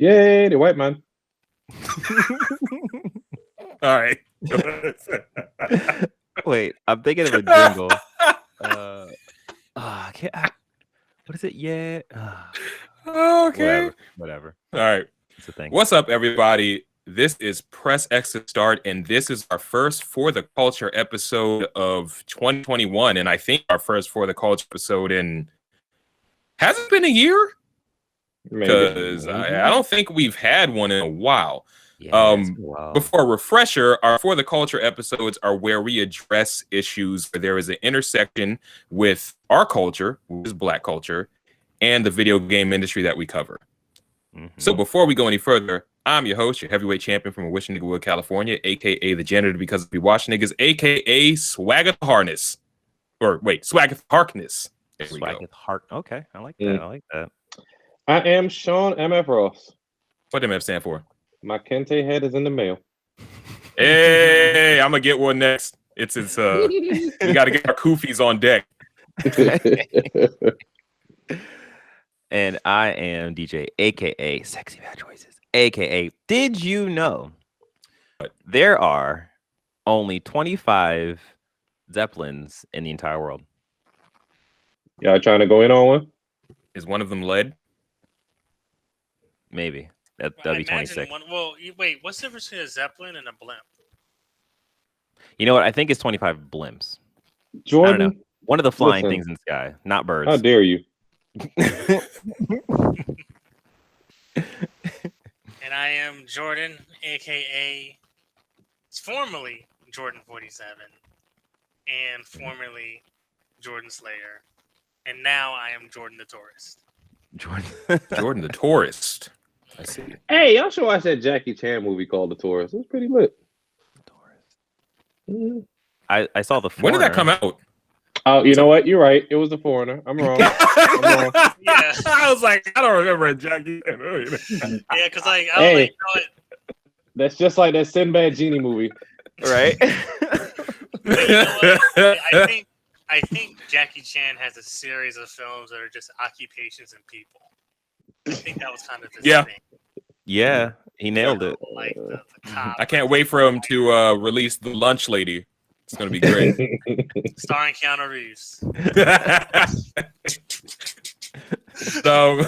Yay, the white man. All right. Wait, I'm thinking of a jingle. What is it? Yeah. Okay. Whatever. All right. It's a thing. What's up, everybody? This is Press X to Start, and this is our first For the Culture episode of 2021, and I think our first For the Culture episode in... Has it been a year? Because I don't think we've had one in a while. Yeah, it's been a while. Before a refresher, our For the Culture episodes are where we address issues where there is an intersection with our culture, which is Black culture, and the video game industry that we cover. So before we go any further, I'm your host, your heavyweight champion from Wishniggawood, California, aka the janitor because we watch niggas, aka Swagger Harness. Or wait, Swagger Harkness. Swagger Hart. Okay, I like that. I like that. I am Sean MF Ross. What MF stand for? My Kente head is in the mail. Hey, I'm gonna get one next. It's we gotta get our koofies on deck. And I am DJ, aka Sexy Bad Choices, aka Did You Know there are only 25 Zeppelins in the entire world? Y'all trying to go in on one? Is one of them lead? Maybe. That'd be 26. Wait, what's the difference between a Zeppelin and a blimp? You know what? I think it's 25 blimps. Jordan, I don't know. One of the flying listen. things in the sky, not birds. How dare you? And I am Jordan, aka formerly Jordan 47, and formerly Jordan Slayer, and now I am Jordan the Tourist. Jordan the Tourist. I see. Hey, y'all should watch that Jackie Chan movie called The Tourist. It was pretty lit. I saw the. When did that come out? Oh, you know what? You're right. It was The Foreigner. I'm wrong. I'm wrong. Yeah, I was like, I don't remember Jackie. yeah, because I was Hey. like, you know That's just like that Sinbad Genie movie. Right? what? You know what? I think Jackie Chan has a series of films that are just occupations and people. I think that was kind of his Yeah. thing. Yeah, he nailed it. Like the cop, I can't wait for him to release The Lunch Lady. It's gonna be great. starring Keanu Reeves. So now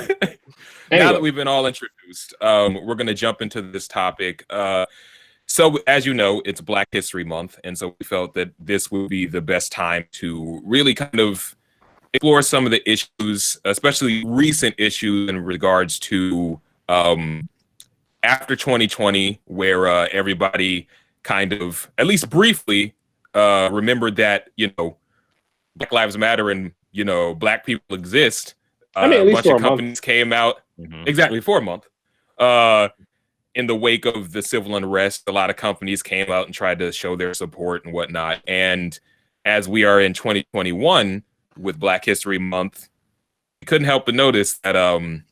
Anyway. that we've been all introduced, we're gonna jump into this topic. So as you know, it's Black History Month, and so we felt that this would be the best time to really kind of explore some of the issues, especially recent issues in regards to after 2020, where everybody kind of, at least briefly, remembered that, Black Lives Matter and, Black people exist. I mean, at a least bunch for of a month. companies came out, exactly, for a month. In the wake of the civil unrest, a lot of companies came out and tried to show their support and whatnot. And as we are in 2021 with Black History Month, we couldn't help but notice that a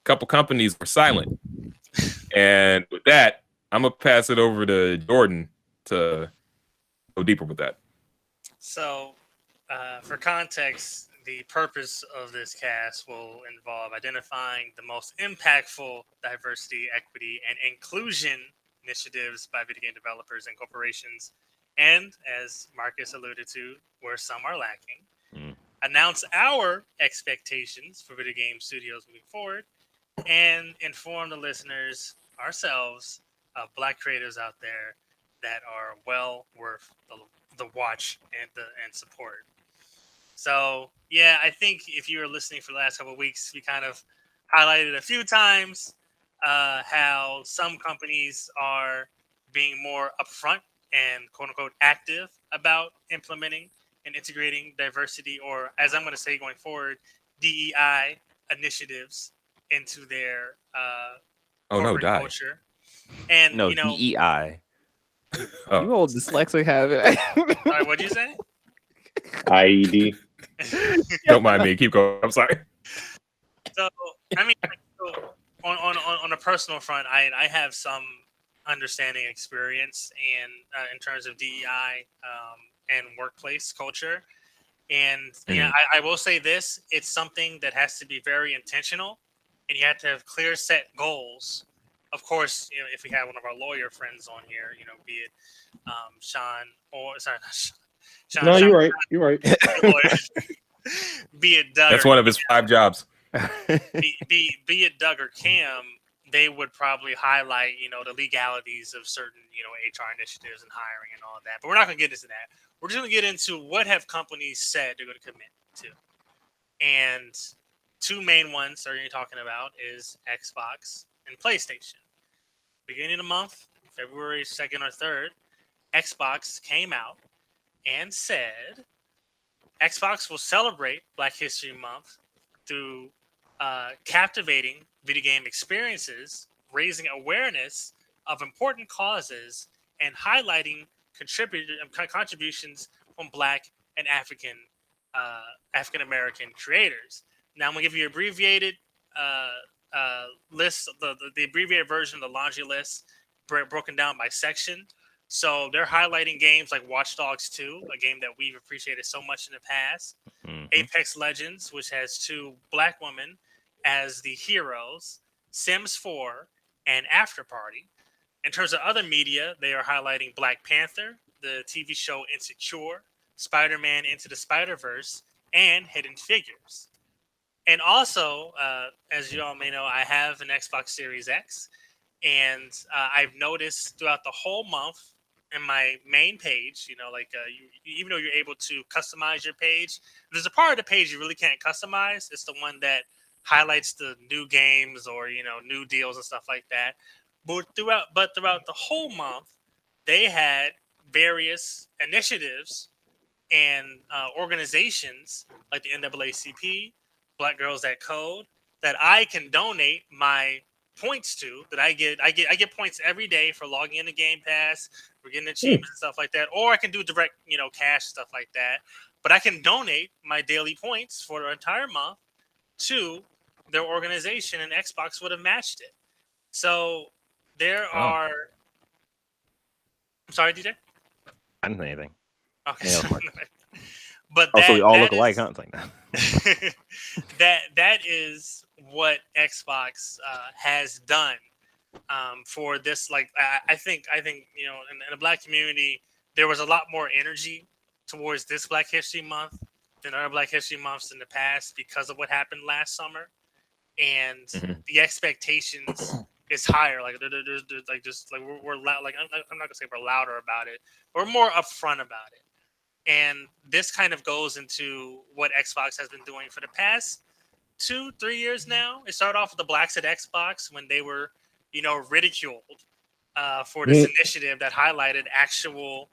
couple companies were silent. And with that, I'm gonna pass it over to Jordan to go deeper with that. So, for context, the purpose of this cast will involve identifying the most impactful diversity, equity, and inclusion initiatives by video game developers and corporations, and, as Marcus alluded to, where some are lacking. Announce our expectations for video game studios moving forward, and inform the listeners, ourselves, of Black creators out there that are well worth the watch and support. So, yeah, I think if you were listening for the last couple of weeks, we kind of highlighted a few times how some companies are being more upfront and quote-unquote active about implementing and integrating diversity, or, as I'm going to say going forward, DEI initiatives into their corporate culture. And, No, DEI. Oh. You old dyslexic have it. Sorry, what'd you say? IED. Don't mind me. Keep going. I'm sorry. So, I mean, on a personal front, I have some understanding experience in terms of DEI and workplace culture. And I will say this: it's something that has to be very intentional and you have to have clear set goals. Of course, if we have one of our lawyer friends on here, be it Sean or sorry, not Sean. No, Sean, you're right. You're right. be it Doug. That's one of his 5 jobs. Be it Doug or Cam, they would probably highlight, the legalities of certain, HR initiatives and hiring and all of that. But we're not going to get into that. We're just going to get into what have companies said they're going to commit to. And 2 main ones that you're talking about is Xbox and PlayStation. Beginning of the month, February 2nd or 3rd, Xbox came out and said Xbox will celebrate Black History Month through captivating video game experiences, raising awareness of important causes, and highlighting contributions from Black and African American creators. Now I'm gonna give you an abbreviated list, the abbreviated version of the laundry list, broken down by section. So they're highlighting games like Watch Dogs 2, a game that we've appreciated so much in the past. Mm-hmm. Apex Legends, which has 2 Black women as the heroes, Sims 4, and After Party. In terms of other media, they are highlighting Black Panther, the TV show Insecure, Spider-Man Into the Spider-Verse, and Hidden Figures. And also, as you all may know, I have an Xbox Series X, and I've noticed throughout the whole month in my main page, even though you're able to customize your page, there's a part of the page you really can't customize. It's the one that highlights the new games or, new deals and stuff like that. But throughout the whole month, they had various initiatives and organizations like the NAACP, Black Girls That Code, that I can donate my points to. That I get points every day for logging into Game Pass, for getting achievements and stuff like that, or I can do direct, cash stuff like that. But I can donate my daily points for the entire month to their organization, and Xbox would have matched it. So there are. I'm sorry, DJ. I didn't say anything. Okay. But also, we all look is, alike, huh? It's like that. that is what Xbox has done for this. Like, I think in the Black community, there was a lot more energy towards this Black History Month than other Black History Months in the past because of what happened last summer, and the expectations is higher. Like, there's like just like we're loud. Like, I'm not gonna say we're louder about it. We're more upfront about it. And this kind of goes into what Xbox has been doing for the past 2-3 years now. It started off with the Blacks at Xbox when they were, ridiculed for this initiative that highlighted actual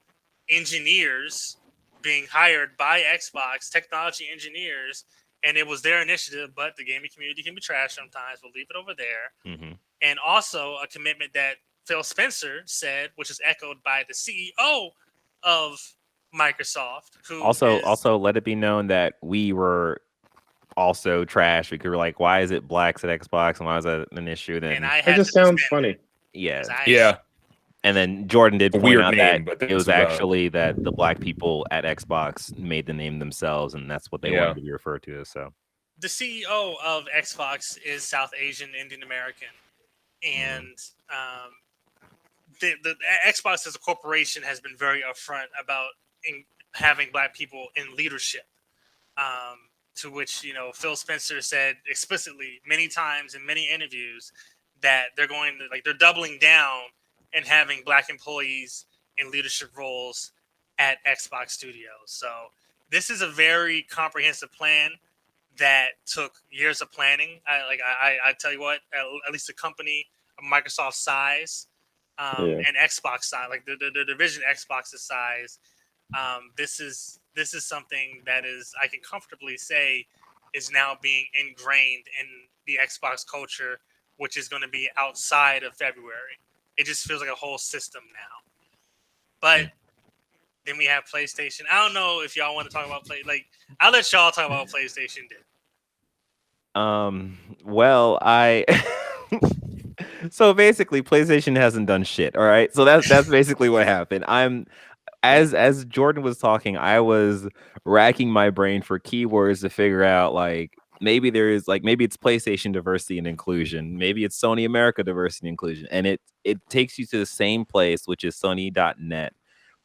engineers being hired by Xbox, technology engineers, and it was their initiative, but the gaming community can be trash sometimes. We'll leave it over there. Mm-hmm. And also a commitment that Phil Spencer said, which is echoed by the CEO of Microsoft, who also let it be known that we were also trash because we're like, why is it Blacks at Xbox and why is that an issue? Then it just sounds funny. Yeah. And then Jordan did point out that it was actually that the Black people at Xbox made the name themselves, and that's what they wanted to be referred to as. So the CEO of Xbox is South Asian Indian American, and the Xbox as a corporation has been very upfront about having Black people in leadership, to which Phil Spencer said explicitly many times in many interviews that they're doubling down and having Black employees in leadership roles at Xbox Studios. So this is a very comprehensive plan that took years of planning. I tell you what, at least a company of Microsoft's size and Xbox size, like the division Xbox's size. This is something that is, I can comfortably say, is now being ingrained in the Xbox culture, which is going to be outside of February. It just feels like a whole system now. But then we have PlayStation. I don't know if y'all want to talk about I'll let y'all talk about what PlayStation did. Well, so basically PlayStation hasn't done shit. All right. So that's basically what happened. As Jordan was talking, I was racking my brain for keywords to figure out maybe there is like maybe it's PlayStation diversity and inclusion, maybe it's Sony America diversity and inclusion, and it takes you to the same place, which is Sony.net,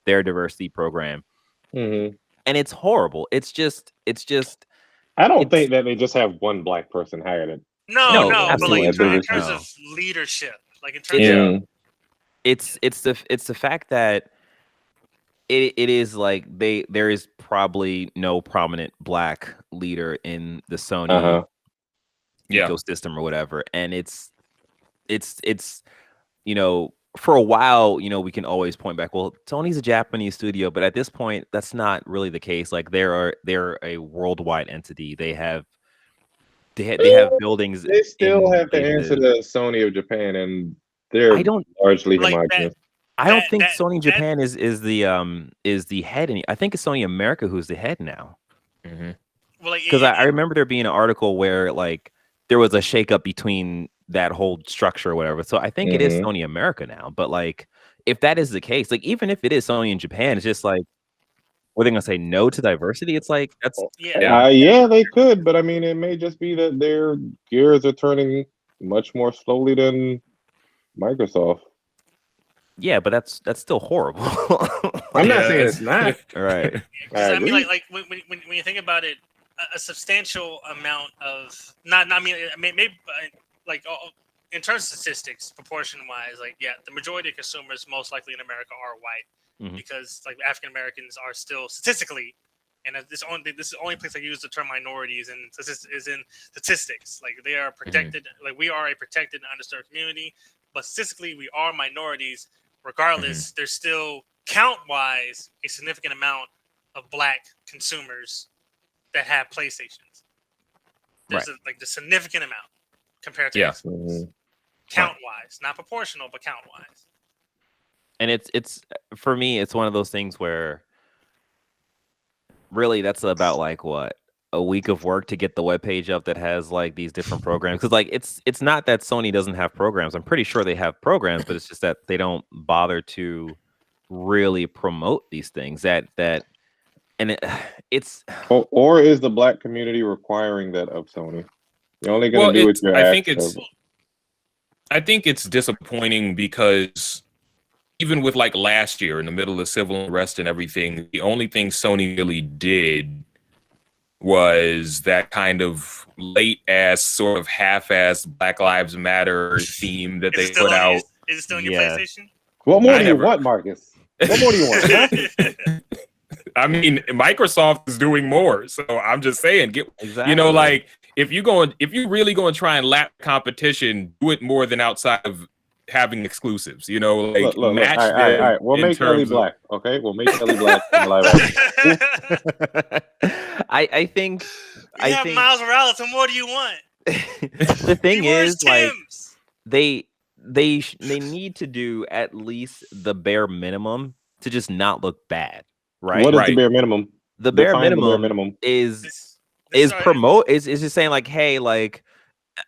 their diversity program, Mhm. and it's horrible. It's just I don't It's- think that they just have one black person hired at. No, No, no, but like absolutely in not. terms No. of leadership, like in terms Yeah. of it's the fact that it is like there is probably no prominent black leader in the Sony Uh-huh. Yeah. ecosystem or whatever, and it's for a while, we can always point back, well, Sony's a Japanese studio, but at this point that's not really the case. Like they're a worldwide entity. They have buildings. They still in have to answer places. to Sony of Japan, and they're I don't largely like homogenous. I don't That- think that- Sony that- Japan is the head. I think it's Sony America who's the head now. Mhm. well, like, Because I remember there being an article where like there was a shakeup between that whole structure or whatever. So I think it is Mhm. Sony America now. But like, if that is the case, like even if it is Sony in Japan, it's just like, were they gonna say no to diversity? It's like that's yeah. Yeah, they could, but I mean, it may just be that their gears are turning much more slowly than Microsoft. yeah, but that's still horrible. I'm not Yeah, saying it's- it's not. right. 'Cause, I mean, agree. like when you think about it, a substantial amount of not I mean maybe like in terms of statistics, proportion wise, like yeah, the majority of consumers most likely in America are white Mhm. because like African Americans are still statistically, and this is the only place I use the term minorities in statistics. Like they are protected, like we are a protected and underserved community, but statistically we are minorities. Regardless, there's still count wise a significant amount of black consumers that have PlayStations. There's like the significant amount compared to Yeah. Xbox. Mhm. Count wise, not proportional, but count wise. And it's for me, it's one of those things where really that's about like what, a week of work to get the webpage up that has like these different programs. Because like it's not that Sony doesn't have programs. I'm pretty sure they have programs, but it's just that they don't bother to really promote these things. And it's Or is the black community requiring that of Sony? You're only going Well, to do what you're I think asked of. it's disappointing because even with like last year in the middle of civil unrest and everything, the only thing Sony really did was that kind of late ass sort of half-ass Black Lives Matter theme that they put out. Is it still on your Yeah. PlayStation? What more I do you never- want, Marcus? What more do you want? Huh? I mean, Microsoft is doing more, so I'm just saying, exactly like if you really going to try and lap competition, do it more than outside of having exclusives. Like Look. match All right. them We'll in make Ellie terms of- black. Okay, we'll make Ellie black in the live action. I think You have Miles Morales. What more do you want? the thing He wears is like Timbs. they need to do at least the bare minimum to just not look bad, right? What is the Right. bare minimum? The bare Define the bare minimum minimum. is This is sorry, promote is just saying like, hey, like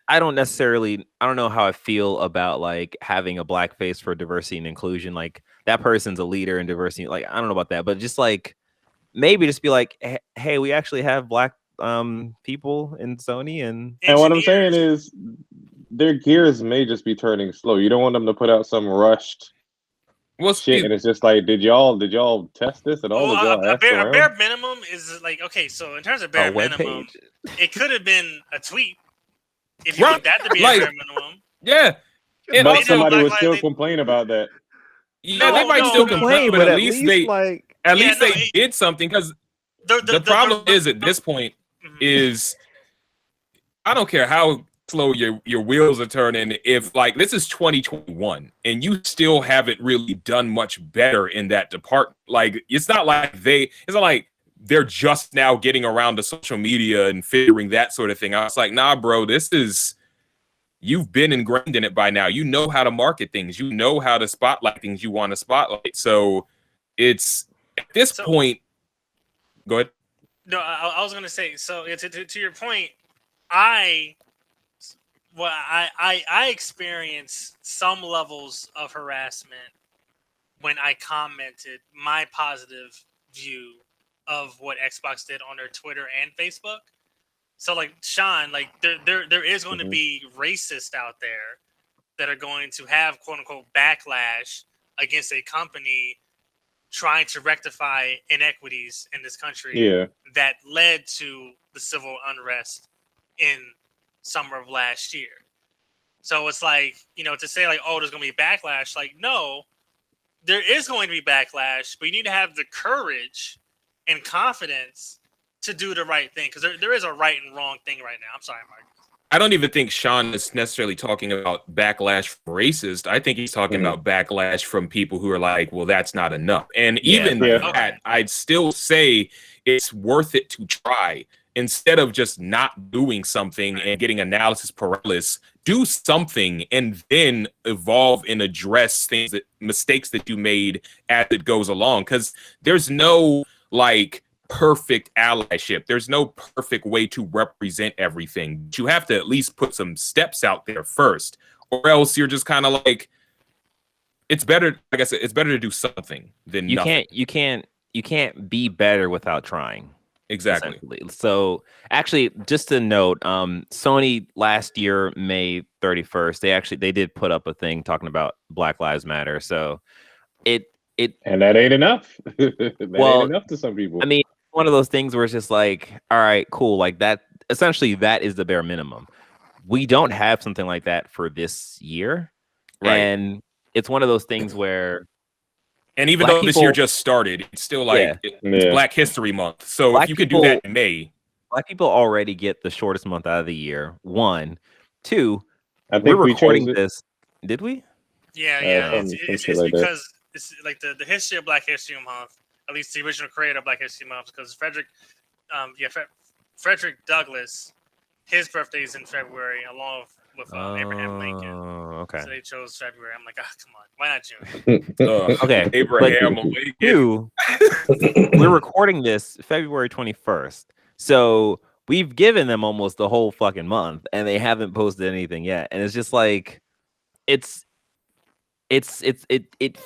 I don't know how I feel about like having a black face for diversity and inclusion. Like that person's a leader in diversity. Like I don't know about that, but just like maybe just be like, hey, we actually have black people in Sony, and what I'm saying engineers. is their gears may just be turning slow. You don't want them to put out some rushed Well, shit, see, and it's just like, did y'all test this at all? Did y'all a ask around? bare minimum is like okay. So in terms of bare a web minimum, page. it could have been a tweet if you Right. want that to be Like- a bare minimum. yeah. And But also, somebody would Black still Lives- complain about that. yeah, No, they might no, still no, complain, no. but at least they like did something. Because the problem is at this point is I don't care how slow your wheels are turning. If like this is 2021 and you still haven't really done much better in that department, like it's not like they're just now getting around to social media and figuring that sort of thing. I was like, nah, bro, you've been ingrained in it by now. You know how to market things. You know how to spotlight things you want to spotlight. So it's at this point. Go ahead. No, I was gonna say. So to your point, I experienced some levels of harassment when I commented my positive view of what Xbox did on their Twitter and Facebook. So like Sean, like there is going to Mhm. be racists out there that are going to have quote unquote backlash against a company trying to rectify inequities in this country Yeah. that led to the civil unrest in summer of last year. So it's like, to say like, oh, there's going to be backlash. Like, no, there is going to be backlash, but you need to have the courage and confidence to do the right thing. Because there is a right and wrong thing right now. I'm sorry, Mark. I don't even think Sean is necessarily talking about backlash from racist. I think he's talking Mhm. about backlash from people who are like, well, that's not enough. And Yeah, even yeah. that, I'd still say it's worth it to try instead of just not doing something and getting analysis paralysis. Do something and then evolve and address mistakes that you made as it goes along. Because there's no like perfect allyship. There's no perfect way to represent everything. But you have to at least put some steps out there first, or else you're just kind of like, it's better. Like I said, it's better to do something than You nothing. you can't be better without trying. Exactly. Essentially. So actually, just a note, Sony last year, May 31st, they did put up a thing talking about Black Lives Matter. So it And that ain't enough. That Well, ain't enough to some people. I mean, one of those things where it's just like, all right, cool. Like that, essentially that is the bare minimum. We don't have something like that for this year. Right. And it's one of those things where And even Black though this year people- just started, it's still like Yeah. it's Yeah. Black History Month. So Black if you could do that people- in May, Black people already get the shortest month out of the year. One, two, I we're think we recording chose it. this. Did we? Yeah. some It's shit like that. because it's like the history of Black History Month, at least the original creator of Black History Month, because Frederick Douglass, his birthday is in February, along with Abraham Lincoln. Oh, okay. So they chose February. I'm like, come on, why not June? Okay, Abraham Lincoln. Two, we're recording this February 21st. So we've given them almost the whole fucking month and they haven't posted anything yet. And it's just like it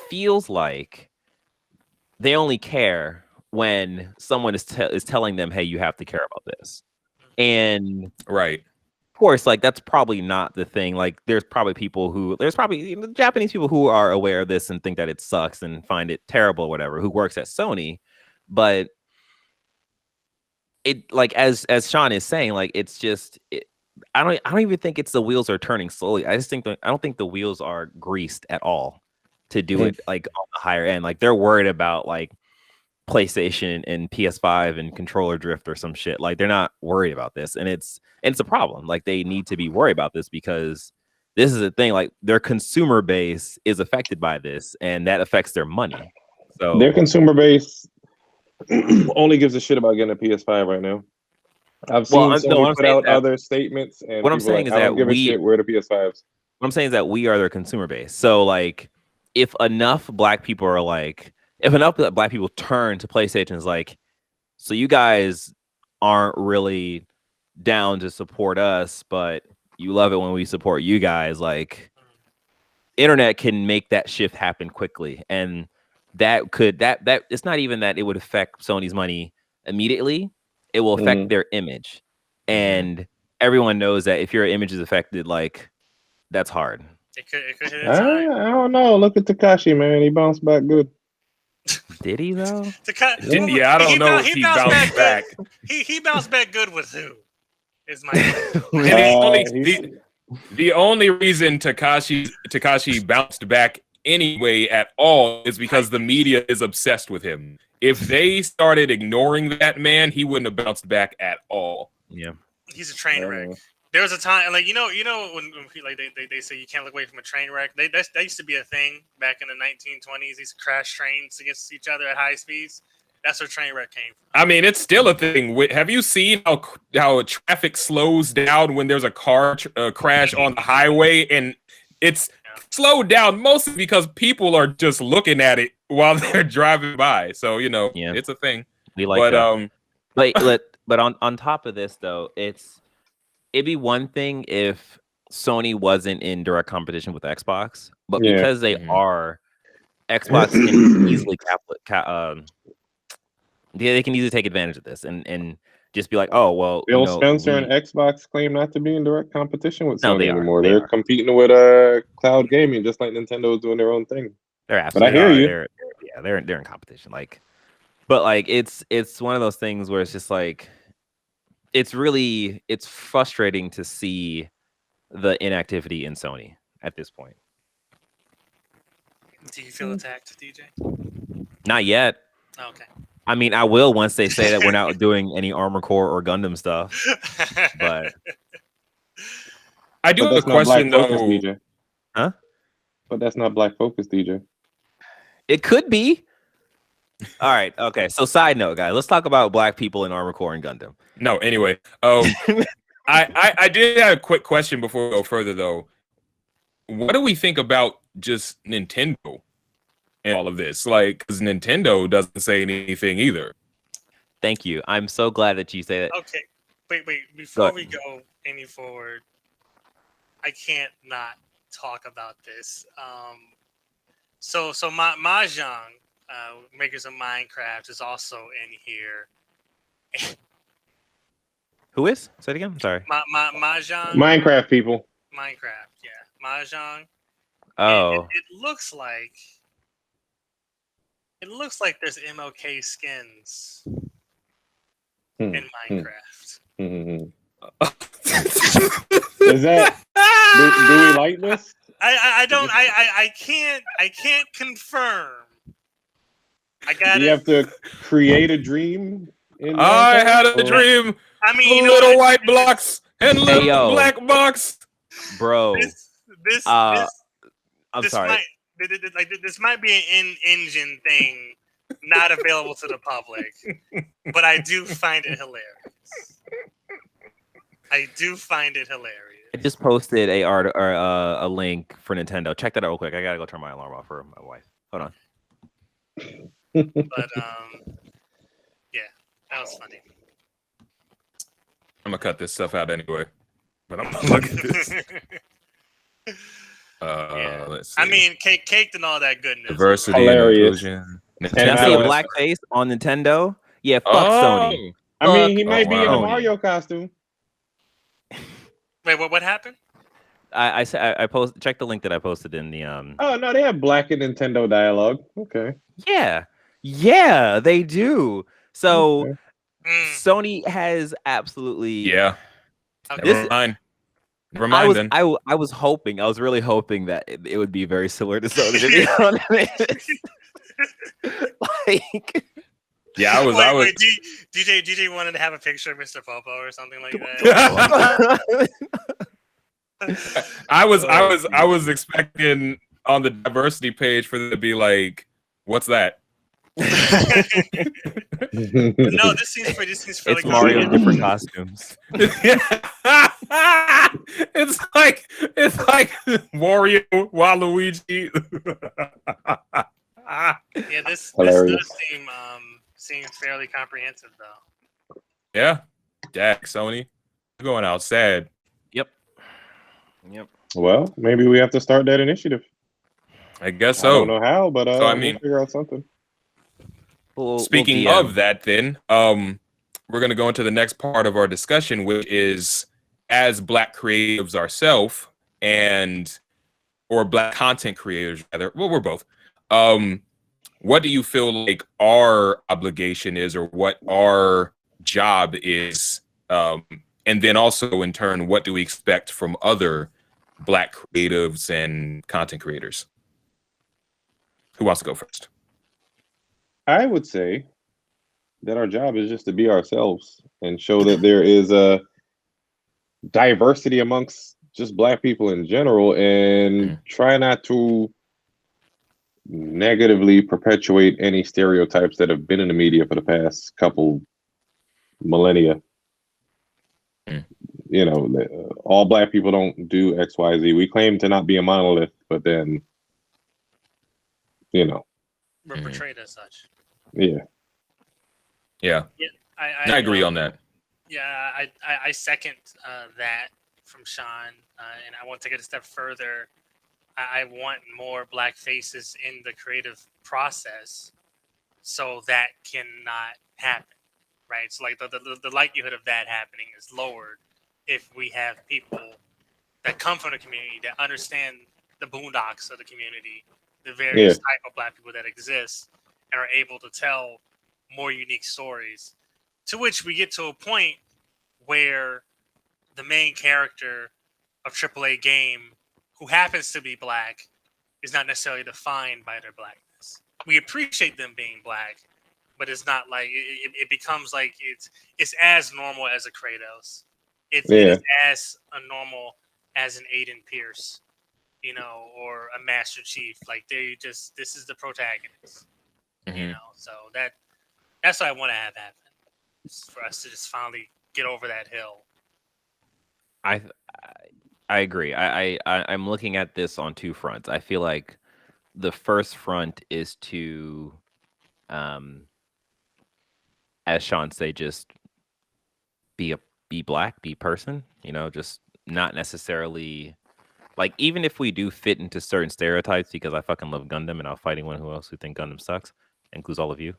feels like they only care when someone is telling them, hey, you have to care about this. And Right. of course, like that's probably not the thing. Like there's probably Japanese people who are aware of this and think that it sucks and find it terrible or whatever, who works at Sony. But it, like as Sean is saying, like it's just I don't even think it's the wheels are turning slowly. I don't think the wheels are greased at all to do it like on the higher end. Like they're worried about like PlayStation and PS5 and controller drift or some shit. Like they're not worried about this, and it's a problem. Like they need to be worried about this because this is a thing. Like their consumer base is affected by this, and that affects their money. So Their consumer base only gives a shit about getting a PS5 right now. I've seen Well, Sony no, I'm put saying out that- other statements, and what I'm people are saying like, is I don't that give a shit. Where are the PS5s? what I'm saying is that we are their consumer base. So like if enough black people turn to PlayStation is like, so you guys aren't really down to support us, but you love it when we support you guys, like internet can make that shift happen quickly. And that it's not even that it would affect Sony's money immediately. It will affect their image. And everyone knows that if your image is affected, like that's hard. It could hit I a time. don't know. Look at Takashi, man. He bounced back good. Did he though? Yeah, I don't know if he bounced back. Good. He bounced back good with who? Is my And the only reason Takashi bounced back anyway at all is because the media is obsessed with him. If they started ignoring that man, he wouldn't have bounced back at all. Yeah. He's a train wreck. There was a time, like when like they say you can't look away from a train wreck. That used to be a thing back in the 1920s. These crash trains against each other at high speeds. That's where train wreck came from. I mean, it's still a thing. Have you seen how traffic slows down when there's a car crash on the highway, and it's slowed down mostly because people are just looking at it while they're driving by. So it's a thing. We like that. But on top of this though, it'd be one thing if Sony wasn't in direct competition with Xbox, but because they are, Xbox can easily they can easily take advantage of this and just be like, oh well, Phil Spencer and Xbox claim not to be in direct competition with No, Sony they are. anymore. They They're are. competing with cloud gaming, just like Nintendo is doing their own thing. They're But I absolutely hear you. they're in competition. Like, but like it's one of those things where it's just like it's frustrating to see the inactivity in Sony at this point. Do you feel attacked, DJ? Not yet. Okay. I mean, I will once they say that we're not doing any Armored Core or Gundam stuff. But I do But have a that's not question Black Focus, though. DJ. Huh? But that's not Black Focus, DJ. it could be. All right. Okay. So, side note, guys, let's talk about black people in Armored Core and Gundam. No, anyway. I did have a quick question before we go further though. What do we think about just Nintendo and all of this? Like, because Nintendo doesn't say anything either. Thank you. I'm so glad that you say that. Okay. Wait. Before ahead. we go any forward, I can't not talk about this. So Mahjong, makers of Minecraft, is also in here. Who is? Say it again. I'm sorry. Mahjong. Minecraft people. Minecraft. Yeah. Mahjong. Oh, It looks like there's MLK skins Hmm, in Minecraft. Mhm. Is that do we like this? I can't confirm. I got Do you have to create a dream? In I Minecraft, had a or- dream. I mean, you know Little what? white blocks and little yo. black box. bro. This I'm this sorry. this might be an in-engine thing, not available to the public, but I do find it hilarious. I just posted a link for Nintendo. Check that out real quick. I gotta go turn my alarm off for my wife. Hold on. But yeah, that was funny. I'm gonna cut this stuff out anyway. But I'm gonna look at this. Yeah. Let's see. I mean, caked and all that goodness. diversity Hilarious. and inclusion. Can I And see a I- black face on Nintendo? Yeah, fuck Oh, Sony. I mean, he Fuck might be in a wow. Mario costume. Wait, what happened? I check the link that I posted in the Oh no, they have black and Nintendo dialogue. Okay. Yeah, they do. So Okay. Sony has absolutely Yeah. Okay. Never mind. Never mind then. I was really hoping that it would be very similar to Sony, to be honest. Like, Yeah, I was. Wait, DJ wanted to have a picture of Mr. Popo or something like that. I was expecting on the diversity page for them to be like, "What's that?" No, this seems fairly it's Mario in different costumes. it's like Wario, Waluigi. Yeah, this Hilarious. does seem fairly comprehensive though. Yeah, Dak, Sony, you're going out sad. Yep. Well, maybe we have to start that initiative. I guess I don't so. know how, but So, I we'll mean- figure out something. Speaking DM. of that, then, we're going to go into the next part of our discussion, which is as Black creatives ourselves or Black content creators, rather. Well, we're both. What do you feel like our obligation is, or what our job is? And then also, in turn, what do we expect from other Black creatives and content creators? Who wants to go first? I would say that our job is just to be ourselves and show that there is a diversity amongst just Black people in general, and try not to negatively perpetuate any stereotypes that have been in the media for the past couple millennia. You know, all Black people don't do XYZ. We claim to not be a monolith, but then, you know, We're portrayed as such. yeah. Yeah, I agree on that. Yeah, I second that from Sean, and I want to take it a step further. I want more Black faces in the creative process, so that cannot happen. right? So like the likelihood of that happening is lowered if we have people that come from the community that understand the boondocks of the community, the various type of Black people that exist, and are able to tell more unique stories. To which we get to a point where the main character of AAA game, who happens to be Black, is not necessarily defined by their Blackness. We appreciate them being Black, but it's not like it becomes like it's as normal as a Kratos. It is as a normal as an Aiden Pierce, you know, or a Master Chief. Like this is the protagonist, you know. So that's what I want to have happen, for us to just finally get over that hill. I agree. I'm looking at this on two fronts. I feel like the first front is to, as Sean say, just be Black, be person. You know, just not necessarily like, even if we do fit into certain stereotypes, because I fucking love Gundam and I'll fight anyone who think Gundam sucks, includes all of you.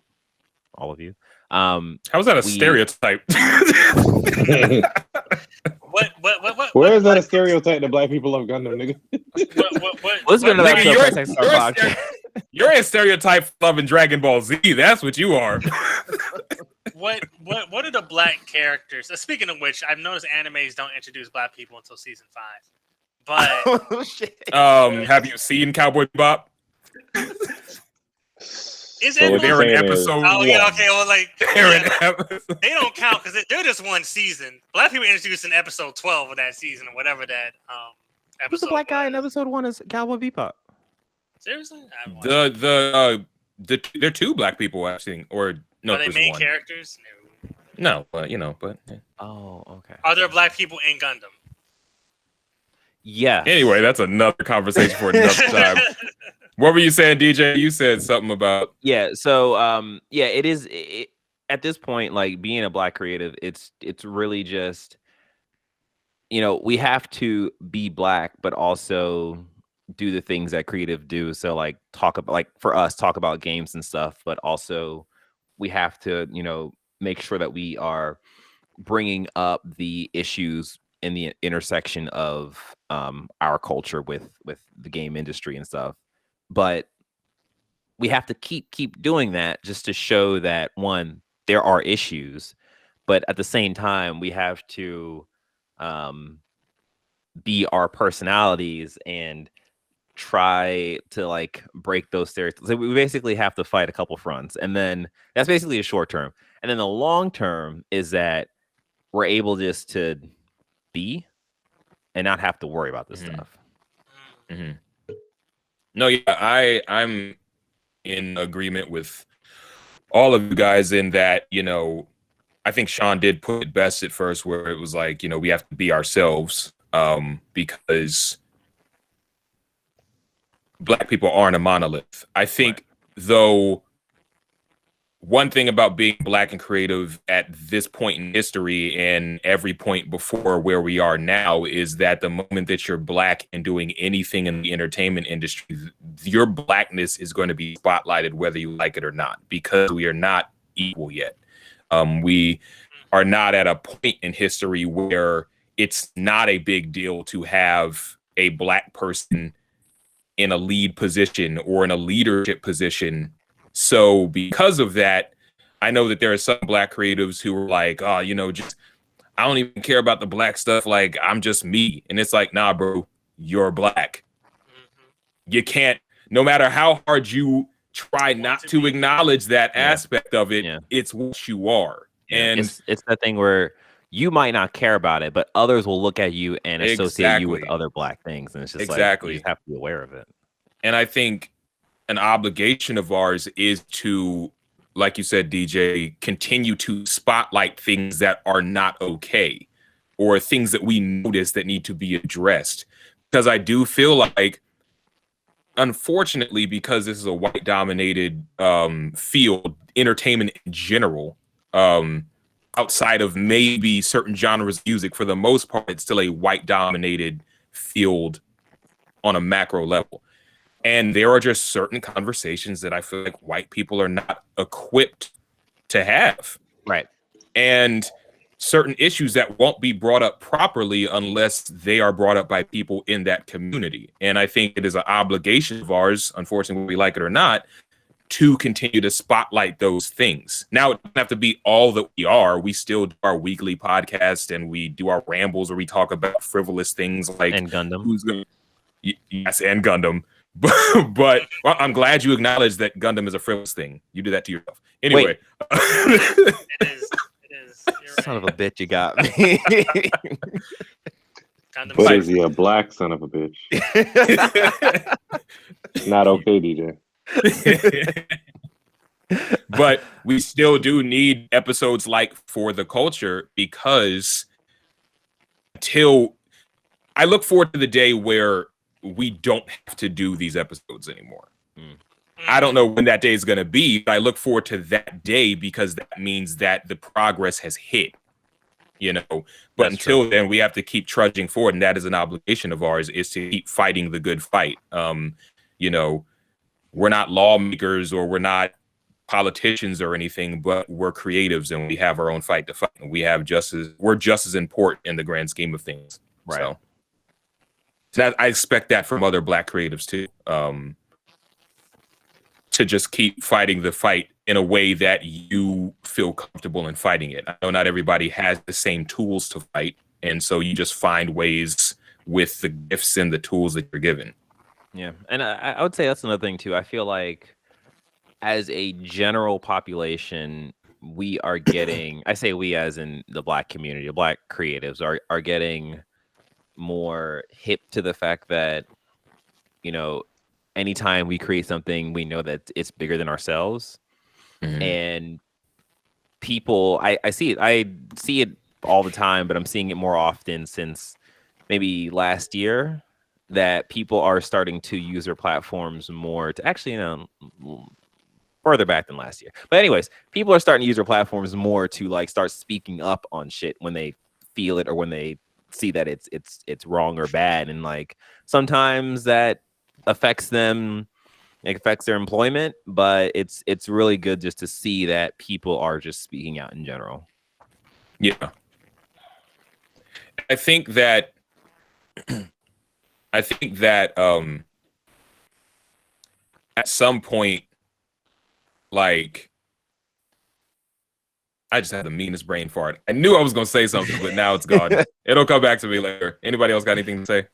How is that a stereotype? What? Where is that a stereotype that Black people love Gundam, nigga? Let's go to that nigga, you're a stereotype loving Dragon Ball Z. That's what you are. What are the Black characters? Speaking of which, I've noticed animes don't introduce Black people until season 5. But oh, shit. Have you seen Cowboy Bebop? They're in episode 1. Oh yeah, okay. Well, like they don't count because they're just one season. Black people introduced in episode 12 of that season or whatever that episode. Who's the Black guy in episode 1 is Cowboy Bebop? Seriously? There are 2 Black people actually, or no? Are they main 1. characters? No, but you know, Yeah. Oh, okay. Are there Black people in Gundam? Yeah. Anyway, that's another conversation for another time. What were you saying, DJ? You said something about So it is at this point, like, being a Black creative, it's really just, you know, we have to be Black, but also do the things that creative do. So like talk about games and stuff, but also we have to, you know, make sure that we are bringing up the issues in the intersection of our culture with the game industry and stuff. But we have to keep doing that just to show that, one, there are issues, but at the same time we have to be our personalities and try to like break those stereotypes. So we basically have to fight a couple fronts, and then that's basically a short term. And then the long term is that we're able just to be and not have to worry about this stuff. Mm-hmm. No, yeah, I'm in agreement with all of you guys in that, you know, I think Sean did put it best at first, where it was like, you know, we have to be ourselves, because Black people aren't a monolith. I think, though, one thing about being Black and creative at this point in history and every point before where we are now is that the moment that you're Black and doing anything in the entertainment industry, your Blackness is going to be spotlighted whether you like it or not, because we are not equal yet. We are not at a point in history where it's not a big deal to have a Black person in a lead position or in a leadership position. So because of that, I know that there are some Black creatives who are like, oh, you know, just, I don't even care about the Black stuff. Like, I'm just me. And it's like, nah, bro, you're Black. You can't, no matter how hard you try not to acknowledge that aspect of it, it's what you are. And it's the thing where you might not care about it, but others will look at you and associate you with other Black things. And it's just like, you just have to be aware of it. And I think an obligation of ours is to, like you said, DJ, continue to spotlight things that are not okay, or things that we notice that need to be addressed. Because I do feel like, unfortunately, because this is a white dominated field, entertainment in general, outside of maybe certain genres of music, for the most part, it's still a white dominated field on a macro level. And there are just certain conversations that I feel like white people are not equipped to have. Right. and certain issues that won't be brought up properly unless they are brought up by people in that community. And I think it is an obligation of ours, unfortunately, whether we like it or not, to continue to spotlight those things. Now, it doesn't have to be all that we are. We still do our weekly podcast and we do our rambles where we talk about frivolous things like And Gundam. Yes, and Gundam. But well, I'm glad you acknowledge that Gundam is a frivolous thing. You do that to yourself. Anyway. It is. You're Son of right. a bitch, you got me. Gundam But Fighter. is he a black son of a bitch? Not okay, DJ. But we still do need episodes like For the Culture, because until I look forward to the day where we don't have to do these episodes anymore. I don't know when that day is going to be, but I look forward to that day because that means that the progress has hit, you know. But That's until then, we have to keep trudging forward, and that is an obligation of ours, is to keep fighting the good fight. You know, we're not lawmakers or we're not politicians or anything, but we're creatives and we have our own fight to fight. And we're just as important in the grand scheme of things. Right. So that, I expect that from other Black creatives too. To just keep fighting the fight in a way that you feel comfortable in fighting it. I know not everybody has the same tools to fight, and so you just find ways with the gifts and the tools that you're given. Yeah, and I would say that's another thing too. I feel like as a general population, we are getting, I say we as in the Black community, the Black creatives are getting more hip to the fact that, you know, anytime we create something, we know that it's bigger than ourselves. Mhm. And people, I see it all the time, but I'm seeing it more often since maybe last year, that people are starting to use their platforms more to actually, you know, further back than last year. But anyways, people are starting to use their platforms more to like start speaking up on shit when they feel it or when they see that it's wrong or bad. And like sometimes that affects them, it affects their employment, but it's really good just to see that people are just speaking out in general. Yeah. I think that at some point, like, I just had the meanest brain fart. I knew I was gonna say something, but now it's gone. It'll come back to me later. Anybody else got anything to say?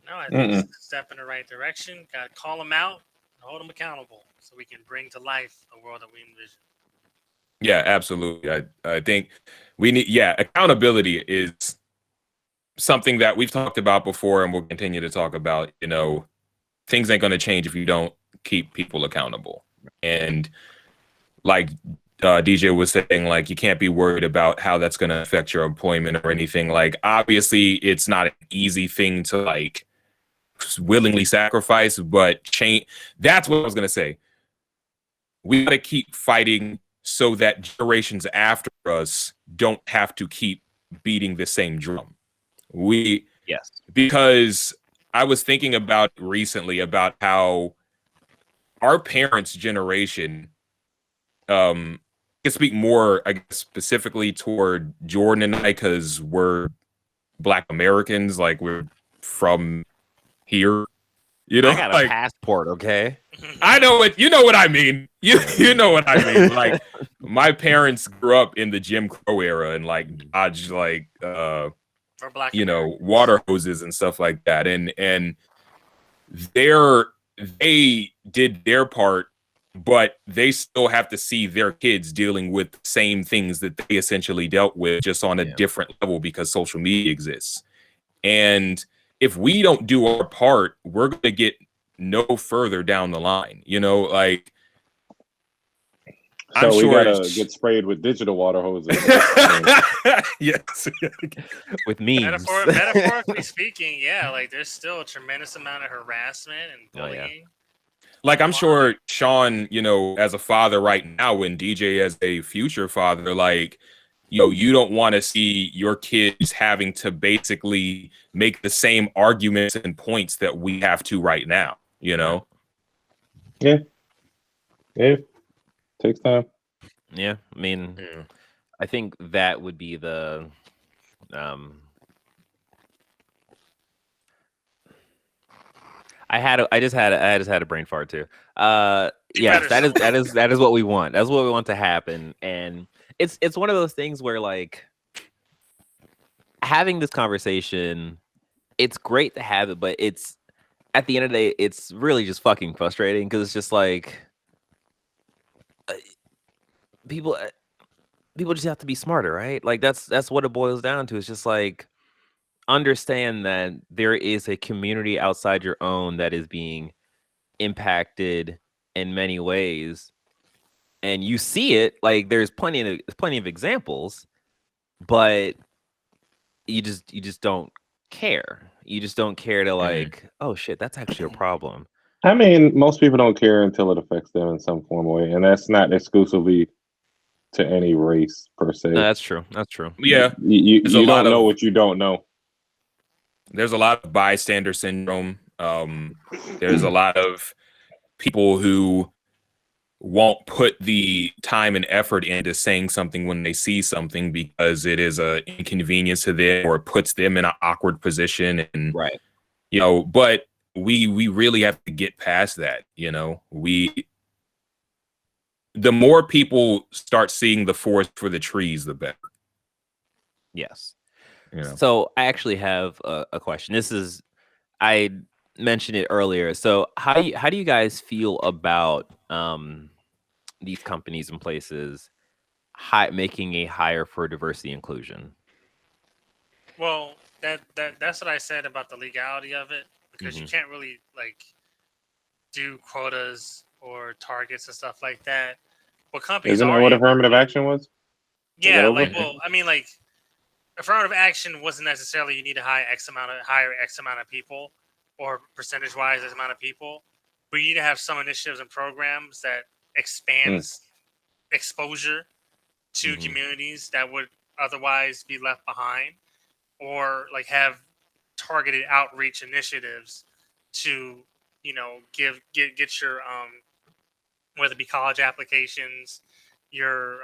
No, I think it's a step in the right direction. Got to call them out and hold them accountable so we can bring to life the world that we envision. Yeah, absolutely. I think we need, accountability is something that we've talked about before and we'll continue to talk about. You know, things ain't going to change if you don't keep people accountable. And like DJ was saying, like, you can't be worried about how that's going to affect your employment or anything. Like, obviously, it's not an easy thing to like willingly sacrifice, but change. That's what I was going to say. We got to keep fighting so that generations after us don't have to keep beating the same drum. Yes. Because I was thinking about recently about how our parents' generation, I can speak more, I guess, specifically toward Jordan and I, because we're Black Americans, like we're from here, you know. I got a like, passport, okay? I know it. You know what I mean. You know what I mean. Like, my parents grew up in the Jim Crow era and like dodged like For Black you know, Americans. water hoses and stuff like that. And they did their part, but they still have to see their kids dealing with the same things that they essentially dealt with, just on a different level because social media exists. And if we don't do our part, we're going to get no further down the line, you know, like. So I'm we sure gotta get sprayed with digital water hoses. yes. With memes. Metaphorically speaking, yeah, like there's still a tremendous amount of harassment and Oh, yeah. bullying. Like, I'm sure Sean, you know, as a father right now, and DJ as a future father, like, you know, you don't want to see your kids having to basically make the same arguments and points that we have to right now, you know? Yeah. Takes time. Yeah, I mean, Yeah. I think that would be the I just had a brain fart too. Yes, better that is what we want. That's what we want to happen. And it's one of those things where like having this conversation, it's great to have it, but it's at the end of the day, it's really just fucking frustrating because it's just like uh, people people just have to be smarter, right? Like that's what it boils down to. It's just like understand that there is a community outside your own that is being impacted in many ways, and you see it. Like there's plenty of examples, but you just don't care. You just don't care to like, oh shit, that's actually a problem. I mean, most people don't care until it affects them in some form or way, and that's not exclusively to any race per se. No, that's true. That's true. Yeah, You There's a lot don't know of- what you don't know. there's a lot of bystander syndrome. There's a lot of people who won't put the time and effort into saying something when they see something because it is a inconvenience to them or it puts them in an awkward position. And Right. but we really have to get past that. The more people start seeing the forest for the trees, the better. Yes. You know. So I actually have a question. I mentioned it earlier. So how do you guys feel about these companies and places making a hire for diversity inclusion? Well, that's what I said about the legality of it, because you Mhm. can't really like do quotas or targets and stuff like that. But companies Isn't that are what able- affirmative action was? yeah, over? like, well, I mean, like, affirmative action wasn't necessarily you need to hire X amount of people, or percentage wise X amount of people, but you need to have some initiatives and programs that expands exposure to Mhm. communities that would otherwise be left behind, or like have targeted outreach initiatives to get your whether it be college applications, your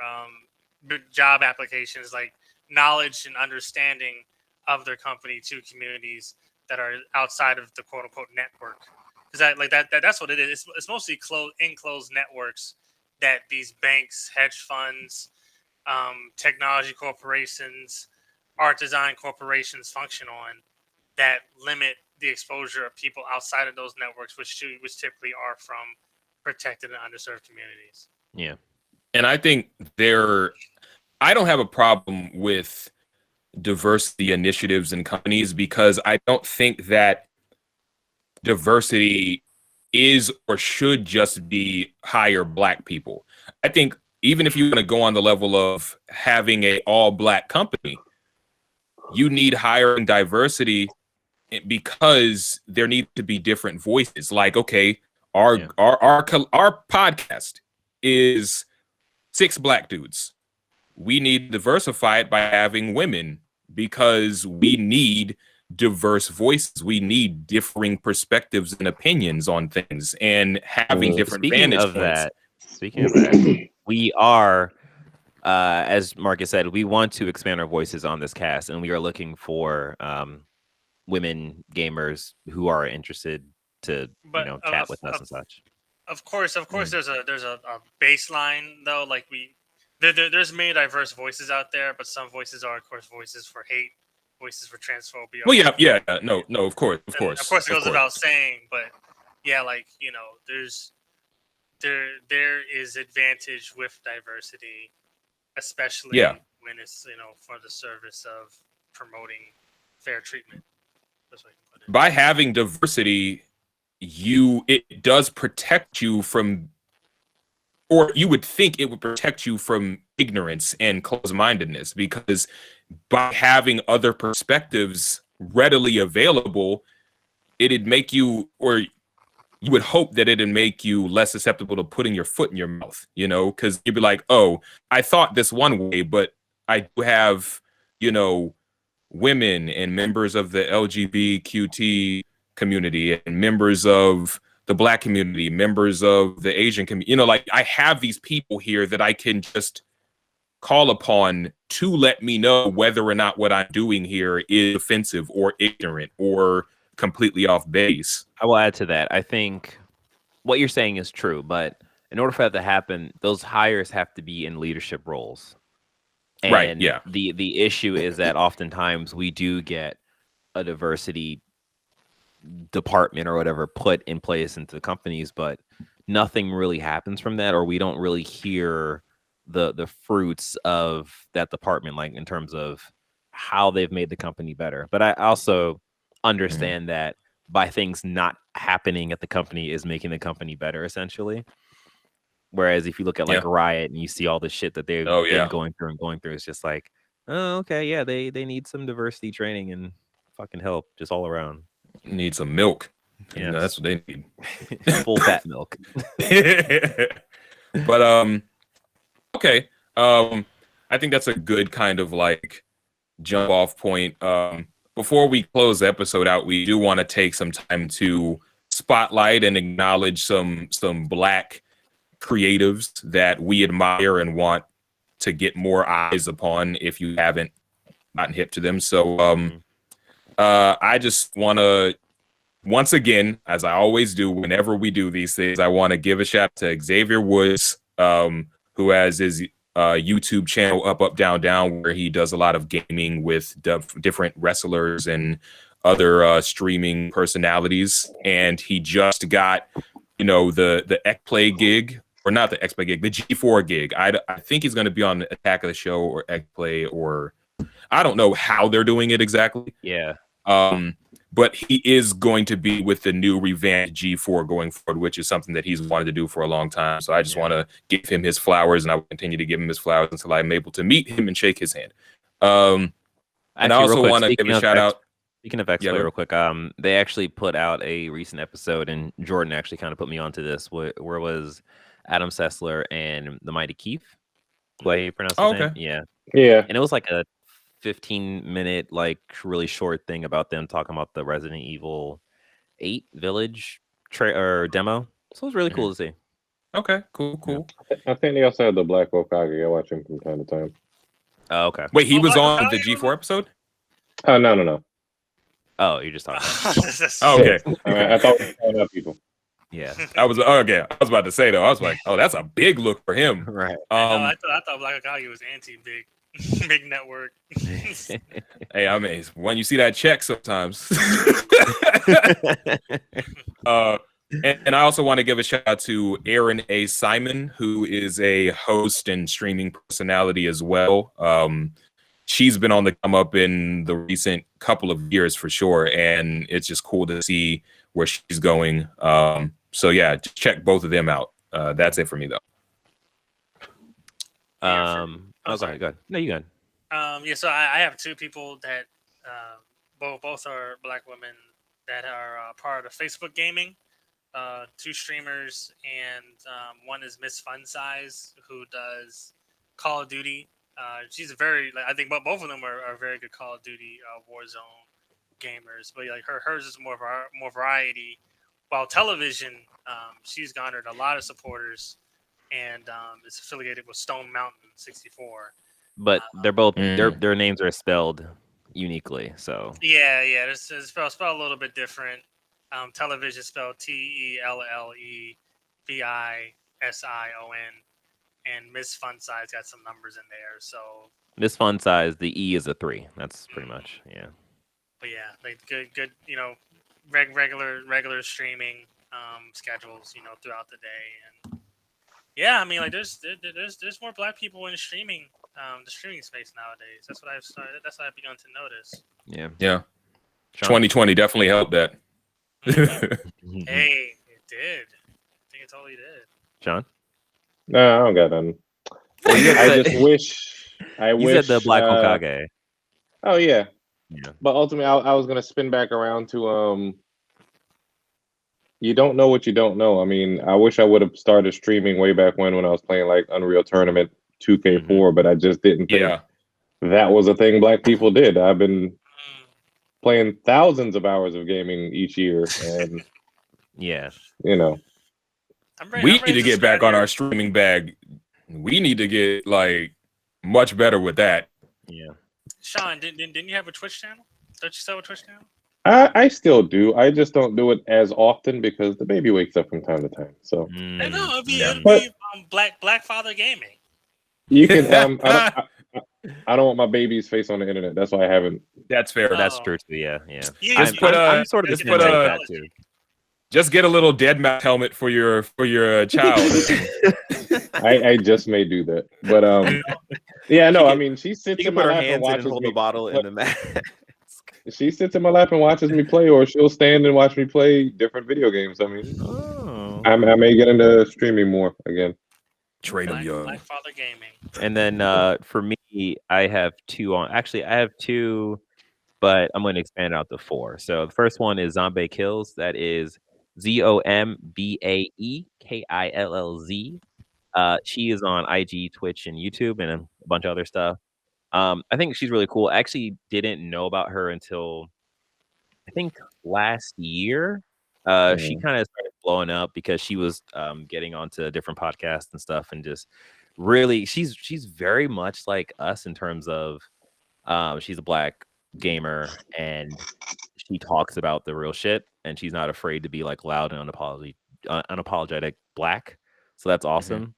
job applications, like knowledge and understanding of their company to communities that are outside of the quote unquote network. Because that's what it is. It's mostly enclosed networks that these banks, hedge funds, technology corporations, art design corporations function on, that limit the exposure of people outside of those networks, which typically are from protected and underserved communities. Yeah. And I think I don't have a problem with diversity initiatives and companies because I don't think that diversity is or should just be hire Black people. I think even if you want to go on the level of having a all Black company, you need hiring diversity because there need to be different voices. Like, okay, our podcast is 6 Black dudes. We need to diversify it by having women because we need diverse voices. We need differing perspectives and opinions on things and having different vantage points. Speaking of that, we are, as Marcus said, we want to expand our voices on this cast, and we are looking for women gamers who are interested to chat with us and such. Of course, there's a baseline though. Like there's many diverse voices out there, but some voices are, of course, voices for hate, voices for transphobia. Well, yeah, no, of course, of course, it goes without saying. But yeah, like there is advantage with diversity, especially when it's for the service of promoting fair treatment. That's what I can put it. By having diversity, it does protect you from, or you would think it would protect you from ignorance and closed-mindedness, because by having other perspectives readily available, it'd make you, or you would hope that it'd make you less susceptible to putting your foot in your mouth, because you'd be like, oh, I thought this one way, but I do have, women and members of the LGBTQT community and members of the Black community, members of the Asian community. You know, like I have these people here that I can just call upon to let me know whether or not what I'm doing here is offensive or ignorant or completely off base. I will add to that. I think what you're saying is true, but in order for that to happen, those hires have to be in leadership roles. And Right, yeah. The issue is that oftentimes we do get a diversity department or whatever put in place into the companies, but nothing really happens from that, or we don't really hear the fruits of that department, like in terms of how they've made the company better. But I also understand that by things not happening at the company is making the company better, essentially. Whereas if you look at like Riot and you see all the shit that they've been going through, it's just like, oh, okay, yeah, they need some diversity training and fucking help just all around. Need some milk. Yeah, You know, that's what they need. full fat milk. But okay. I think that's a good kind of like jump off point. Before we close the episode out, we do want to take some time to spotlight and acknowledge some Black creatives that we admire and want to get more eyes upon if you haven't gotten hip to them. So I just want to, once again, as I always do whenever we do these things, I want to give a shout to Xavier Woods, who has his YouTube channel Up Down Down, where he does a lot of gaming with different wrestlers and other streaming personalities. And he just got, you know, the X-Play gig, or not the X-Play gig, the G4 gig. I think he's going to be on Attack of the Show or X-Play, or I don't know how they're doing it exactly. Yeah. But he is going to be with the new revamped G4 going forward, which is something that he's wanted to do for a long time. So I just want to give him his flowers, and I will continue to give him his flowers until I'm able to meet him and shake his hand. And I also want to give a shout out. Speaking of X-Play, real quick, they actually put out a recent episode, and Jordan actually kind of put me onto this, where was Adam Sessler and the Mighty Keith. Way you pronounce his name? Yeah. And it was like a 15-minute, like really short thing about them talking about the Resident Evil 8 Village demo. So it was really cool to see. Okay, cool. I think they also had the Black Okage. I watch him from time to time. Oh, okay. Wait, he was on the G4 episode? Oh, no. Oh, you're just talking. Oh, okay. All right, I thought we were calling out people. Yeah. I was about to say though. I was like, oh, that's a big look for him. Right. I thought Black Okage was anti-big. Big network. Hey, I mean, when you see that check sometimes. And I also want to give a shout out to Erin A. Simon, who is a host and streaming personality as well. She's been on the come up in the recent couple of years for sure, and it's just cool to see where she's going. So yeah, just check both of them out. That's it for me though. Sorry, go ahead. No, you go ahead. So I have two people that both are Black women that are part of Facebook gaming. Two streamers, and one is Miss Fun Size, who does Call of Duty. She's I think both of them are very good Call of Duty Warzone gamers, but like hers is more variety. While television, she's garnered a lot of supporters, and is affiliated with Stone Mountain 64. But they're both their names are spelled uniquely, so yeah, it's spelled a little bit different. Television spelled TELLEVISION, and Miss Fun Size got some numbers in there. So Miss Fun Size, the E is a 3. That's pretty much But yeah, like good, regular streaming schedules, throughout the day, and yeah, I mean, like there's more Black people in streaming, the streaming space nowadays. That's what I've started. That's what I've begun to notice. Yeah. 2020 definitely helped that. Hey, it did. I think it totally did. John? No, I don't got none. I just wish. You said the Black Hokage. Oh yeah. But ultimately, I was gonna spin back around to you don't know what you don't know. I mean, I wish I would have started streaming way back when I was playing like Unreal Tournament 2K4, but I just didn't think that was a thing Black people did. I've been playing thousands of hours of gaming each year, and Yeah. You know, We need to get back on our streaming bag. We need to get like much better with that. Yeah. Sean, didn't you have a Twitch channel? Don't you still have a Twitch channel? I still do. I just don't do it as often because the baby wakes up from time to time. So I know it'd be, yeah. it'd But- be Black Father Gaming. you can. I don't want my baby's face on the internet. That's why I haven't. That's fair. That's Oh. true too. Yeah. You- Just you- put I'm sort of just the put same way with a- that too. Just get a little dead mouse helmet for your child. I just may do that, but yeah, no. I mean, she sits She in can my put her lap and hands in and watches hold me. the bottle in the mask. She sits in my lap and watches me play, or she'll stand and watch me play different video games. I mean, Oh. I may get into streaming more again. Trade them young. Black Father Gaming. And then for me, I have two on. Actually, I have two, but I'm going to expand it out to four. So the first one is Zombie Kills. That is ZOMBAEKILLZ. She is on IG, Twitch, and YouTube, and a bunch of other stuff. I think she's really cool. I actually didn't know about her until I think last year. She kind of started blowing up because she was getting onto different podcasts and stuff, and just really, she's very much like us in terms of she's a black gamer and she talks about the real shit, and she's not afraid to be like loud and unapologetic black. So that's awesome.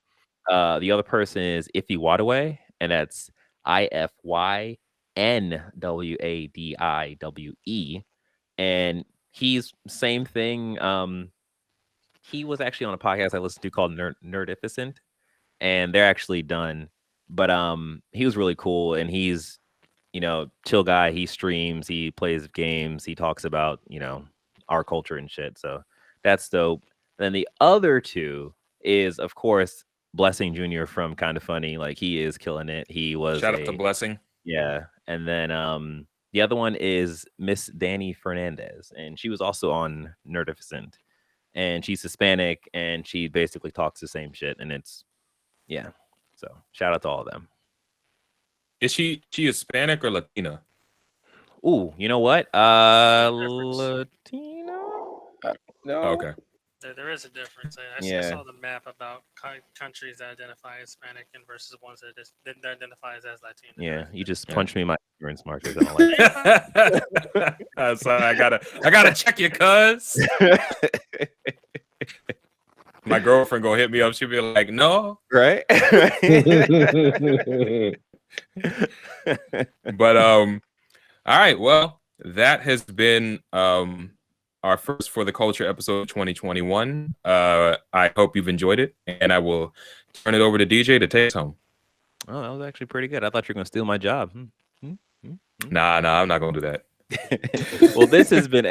The other person is Ify Wadaway, and that's IFYNWADIWE, and he's same thing. He was actually on a podcast I listened to called Nerdificent, and they're actually done. But he was really cool, and he's chill guy. He streams, he plays games, he talks about our culture and shit. So that's dope. Then the other two is of course Blessing Jr. from Kind of Funny. Like he is killing it. He was Shout out to Blessing. yeah. And then the other one is Miss Danny Fernandez, and she was also on Nerdificent, and she's Hispanic, and she basically talks the same shit, and it's so shout out to all of them. Is she Hispanic or Latina? Ooh, you know what? Latino. No. Okay. There is a difference. I Yeah. saw the map about countries that identify Hispanic and versus ones that identify as Latino. Yeah, you just Yeah. punched me in my ignorance, Marcus. I don't like Sorry, I gotta check you, cuz. My girlfriend gonna hit me up. She'll be like, "No," right? but all right. Well, that has been our first For the Culture episode 2021. I hope you've enjoyed it, and I will turn it over to DJ to take us home. Oh, that was actually pretty good. I thought you were gonna steal my job. Nah, I'm not gonna do that. Well, this has been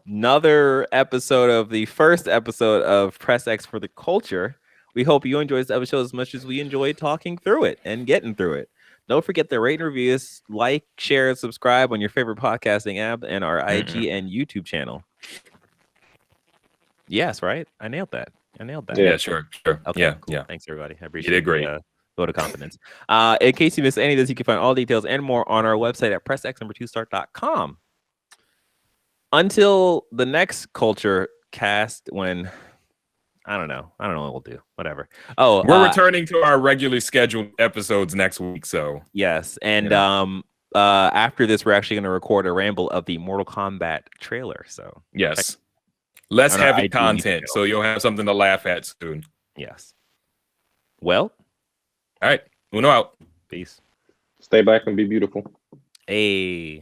another episode of the first episode of Press X for the Culture. We hope you enjoyed this episode as much as we enjoyed talking through it and getting through it. Don't forget to rate and review us, like, share, and subscribe on your favorite podcasting app and our IG and YouTube channel. Yes, right? I nailed that. Yeah, sure. Okay, Yeah, cool. yeah. Thanks, everybody. I appreciate did great. the vote of confidence. In case you missed any of this, you can find all details and more on our website at pressx2start.com. Until the next Culture cast, when I don't know what we'll do. Whatever. Oh, We're returning to our regularly scheduled episodes next week. So yes, and after this, we're actually going to record a ramble of the Mortal Kombat trailer. So yes, less on our heavy IG content, so you'll have something to laugh at soon. yes. Well, All right, Uno out. peace. Stay black and be beautiful. Hey.